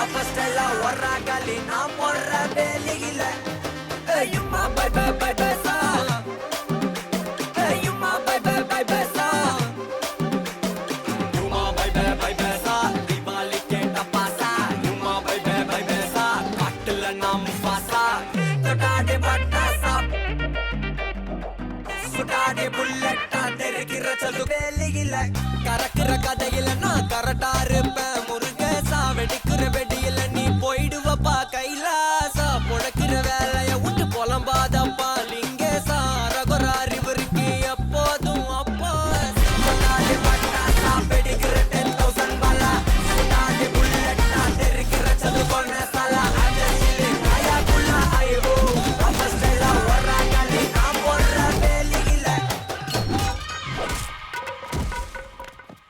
அப்பஸ்டெல்லா ஒர்ரா காலி நான் போடுற வேலியில ஐயுமா பை பை பை பை சா ஐயுமா பை பை பை பை சா யுமா பை பை பை பை சா தீபாவளி கேட்ட பாசா யுமா பை பை பை பை சா காட்டுல நாம் பாசா தொட்டாடே பட்டாசா சுட்டாடே புல்லட்டா தெரிக்கிற சொல்லு வேலியில கறக்குற கதையில நான் கரெக்டா இருப்பேன் முருகேசா வெடிக்கிற வெடியில நீ போயிடுவப்பா கைலாசா புடக்கிற வேலை